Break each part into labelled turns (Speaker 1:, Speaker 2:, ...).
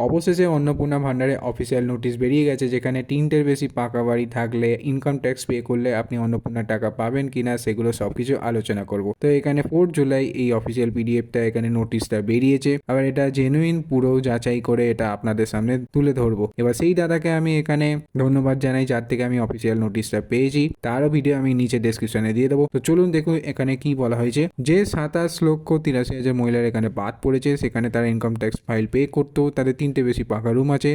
Speaker 1: অবশেষে অন্নপূর্ণা ভান্ডারে official notice বেরিয়ে গেছে, যেখানে 3টের বেশি পাকা বাড়ি থাকলে ইনকাম ট্যাক্স পে করলে আপনি অন্নপূর্ণার টাকা পাবেন কিনা সেগুলো সবকিছু আলোচনা করব। তো এখানে 4 জুলাই এই অফিসিয়াল পিডিএফটা, এখানে নোটিশটা বেরিয়েছে। আবার এটা জেনুইন পুরো যাচাই করে এটা আপনাদের সামনে তুলে ধরবো। এবার সেই দাদাকে আমি এখানে ধন্যবাদ জানাই যার থেকে আমি অফিসিয়াল নোটিশটা পেয়েছি, তারও ভিডিও আমি নিচে ডেসক্রিপশনে দিয়ে দেবো। তো চলুন দেখুন এখানে কি বলা হয়েছে। যে 27,83,000 মহিলার এখানে বাদ পড়েছে, সেখানে তারা ইনকাম ট্যাক্স ফাইল পে করতো, তাদের 3টে বেশি পাকা রুম আছে।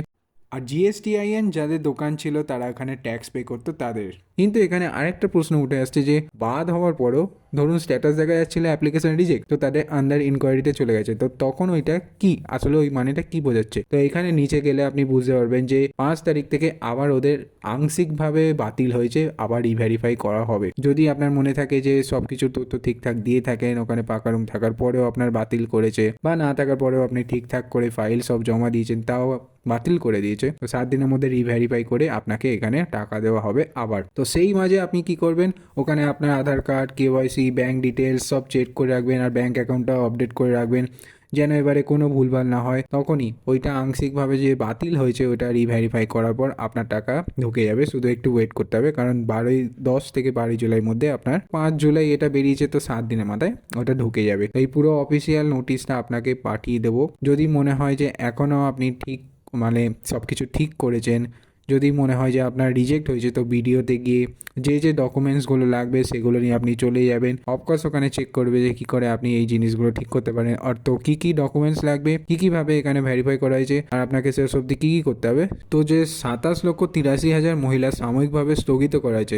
Speaker 1: আর জিএসটিআইএন যাদের দোকান ছিল তারা এখানে ট্যাক্স পে করতো তাদের। কিন্তু এখানে আরেকটা প্রশ্ন উঠে আসছে যে বাদ হওয়ার পরও ধরুন স্ট্যাটাস দেখা যাচ্ছিল অ্যাপ্লিকেশন রিজেক্ট, তো তাদের আন্ডার ইনকোয়ারিতে চলে গেছে, তো তখন ওইটা কি আসলে ওই মানেটা কি বোঝাচ্ছে? তো এখানে নিচে গেলে আপনি বুঝতে পারবেন যে 5 তারিখ থেকে আবার ওদের আংশিকভাবে বাতিল হয়েছে, আবার রিভেরিফাই করা হবে। যদি আপনার মনে থাকে যে সব কিছু তথ্য ঠিকঠাক দিয়ে থাকেন, ওখানে পাকা রুম থাকার পরেও আপনার বাতিল করেছে, বা না থাকার পরেও আপনি ঠিকঠাক করে ফাইল সব জমা দিয়েছেন তাও বাতিল করে দিয়েছে, তো 7 দিনের মধ্যে রিভেরিফাই করে আপনাকে এখানে টাকা দেওয়া হবে আবার। তো সেই মাঝে আপনি কি করবেন, ওখানে আপনার আধার কার্ড, কেওয়াইসি, ব্যাঙ্ক ডিটেলস সব চেক করে রাখবেন, আর ব্যাঙ্ক অ্যাকাউন্টটাও আপডেট করে রাখবেন, যেন এবারে কোনো ভুলভাল না হয়। তখনই ওইটা আংশিকভাবে যে বাতিল হয়েছে ওইটা রিভেরিফাই করার পর আপনার টাকা ঢুকে যাবে। শুধু একটু ওয়েট করতে হবে, কারণ 10 থেকে 12 জুলাইয়ের মধ্যে আপনার 5 জুলাই এটা বেরিয়েছে, তো 7 দিনের মাথায় ওটা ঢুকে যাবে। এই পুরো অফিসিয়াল নোটিশটা আপনাকে পাঠিয়ে দেবো। যদি মনে হয় যে এখনও আপনি ঠিক মানে সব কিছু ঠিক করেছেন, যদি মনে হয় যে আপনার রিজেক্ট হয়েছে, তো ভিডিওতে গিয়ে যে ডকুমেন্টসগুলো লাগবে সেগুলো নিয়ে আপনি চলে যাবেন। অফকোর্স ওখানে চেক করবে যে কী করে আপনি এই জিনিসগুলো ঠিক করতে পারেন, আর তো কী কী ডকুমেন্টস লাগবে, কীভাবে এখানে ভেরিফাই করা হয়েছে, আর আপনাকে শেষ অবধি কী করতে হবে। তো যে 27,83,000 মহিলা সাময়িকভাবে স্থগিত করা হয়েছে,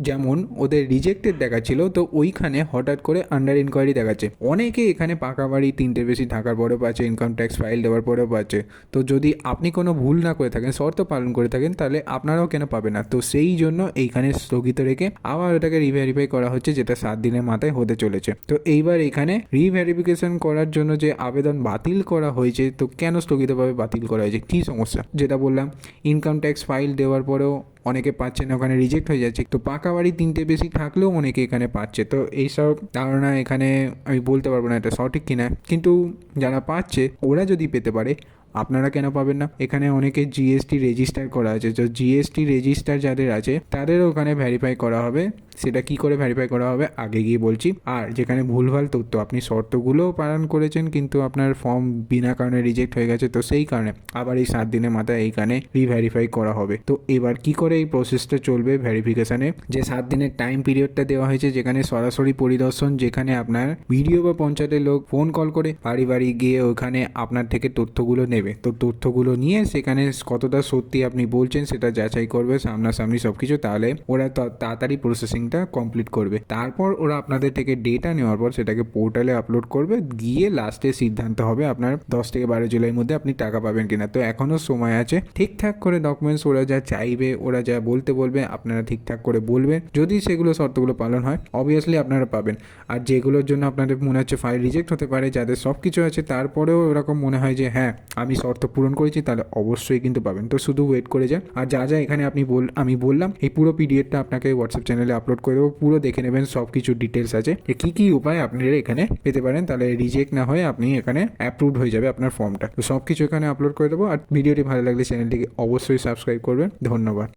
Speaker 1: যেমন ওদের রিজেক্টেড দেখাচ্ছিল, তো ওইখানে হঠাৎ করে আন্ডার ইনকোয়ারি দেখাচ্ছে। অনেকে এখানে পাকা বাড়ি 3টের বেশি থাকার পরেও পাচ্ছে, ইনকাম ট্যাক্স ফাইল দেওয়ার পরেও পাচ্ছে। তো যদি আপনি কোনো ভুল না করে থাকেন, শর্ত পালন করে থাকেন, তাহলে আপনারাও কেন পাবে না? তো সেই জন্য এইখানে স্থগিত রেখে আবার ওটাকে রিভেরিফাই করা হচ্ছে, যেটা 7 দিনের মাথায় হতে চলেছে। তো এইবার এখানে রিভেরিফিকেশন করার জন্য যে আবেদন বাতিল করা হয়েছে, তো কেন স্থগিতভাবে বাতিল করা হয়েছে, কী সমস্যা? যেটা বললাম, ইনকাম ট্যাক্স ফাইল দেওয়ার পরেও অনেকে পাচ্ছে না, ওখানে রিজেক্ট হয়ে যাচ্ছে। তো পাকা বাড়ি 3টে বেশি থাকলেও অনেকে এখানে পাচ্ছে। তো এইসব ধারণা এখানে আমি বলতে পারবো না এটা সঠিক কিনা, কিন্তু যারা পাচ্ছে ওরা যদি পেতে পারে, আপনারা কেন পাবেন না? এখানে অনেকে জিএসটি রেজিস্টার করা আছে, তো জিএসটি রেজিস্টার যাদের আছে তাদেরও ওখানে ভেরিফাই করা হবে। সেটা কি করে ভেরিফাই করা হবে আগে গিয়ে বলছি। আর যেখানে ভুলভাল তথ্য, আপনি শর্তগুলোও পালন করেছেন কিন্তু আপনার ফর্ম বিনা কারণে রিজেক্ট হয়ে গেছে, তো সেই কারণে আবার এই 7 দিনের মাথায় এইখানে রিভেরিফাই করা হবে। তো এবার কি করে এই প্রসেসটা চলবে ভেরিফিকেশনে, যে 7 দিনের টাইম পিরিয়ডটা দেওয়া হয়েছে, যেখানে সরাসরি পরিদর্শন, যেখানে আপনার ভিডিও বা পঞ্চায়েতের লোক ফোন কল করে বাড়ি বাড়ি গিয়ে ওখানে আপনার থেকে তথ্যগুলো নেবে। তো তথ্যগুলো নিয়ে সেখানে কতটা সত্যি আপনি বলছেন সেটা যাচাই করবে সামনাসামনি সব কিছু, তাহলে ওরা তাড়াতাড়ি প্রসেসিংটা কমপ্লিট করবে। তারপর ওরা আপনাদের থেকে ডেটা নেওয়ার পর সেটাকে পোর্টালে আপলোড করবে, গিয়ে লাস্টে সিদ্ধান্ত হবে আপনার 10 থেকে 12 জুলাইয়ের মধ্যে আপনি টাকা পাবেন কিনা। তো এখনও সময় আছে, ঠিকঠাক করে ডকুমেন্টস ওরা যা চাইবে, ওরা যা বলতে বলবে আপনারা ঠিকঠাক করে বলবেন। যদি সেগুলো শর্তগুলো পালন হয় অবভিয়াসলি আপনারা পাবেন। আর যেগুলোর জন্য আপনাদের মনে হচ্ছে ফাইল রিজেক্ট হতে পারে, যাদের সব কিছু আছে তারপরেও এরকম মনে হয় যে হ্যাঁ আমি শর্ত পূরণ করেছি, তাহলে অবশ্যই কিন্তু পাবেন। তো শুধু ওয়েট করে যান। আর যা এখানে আমি বললাম, এই পুরো পিডিএফটা আপনাকে হোয়াটসঅ্যাপ চ্যানেলে আপলোড করে দেবো, পুরো দেখে নেবেন, সব কিছু ডিটেলস আছে যে কী উপায় আপনারা এখানে পেতে পারেন, তাহলে রিজেক্ট না হয়ে আপনি এখানে অ্যাপ্রুভড হয়ে যাবে আপনার ফর্মটা। তো সব কিছু এখানে আপলোড করে দেবো। আর ভিডিওটি ভালো লাগলে চ্যানেলটিকে অবশ্যই সাবস্ক্রাইব করবেন। ধন্যবাদ।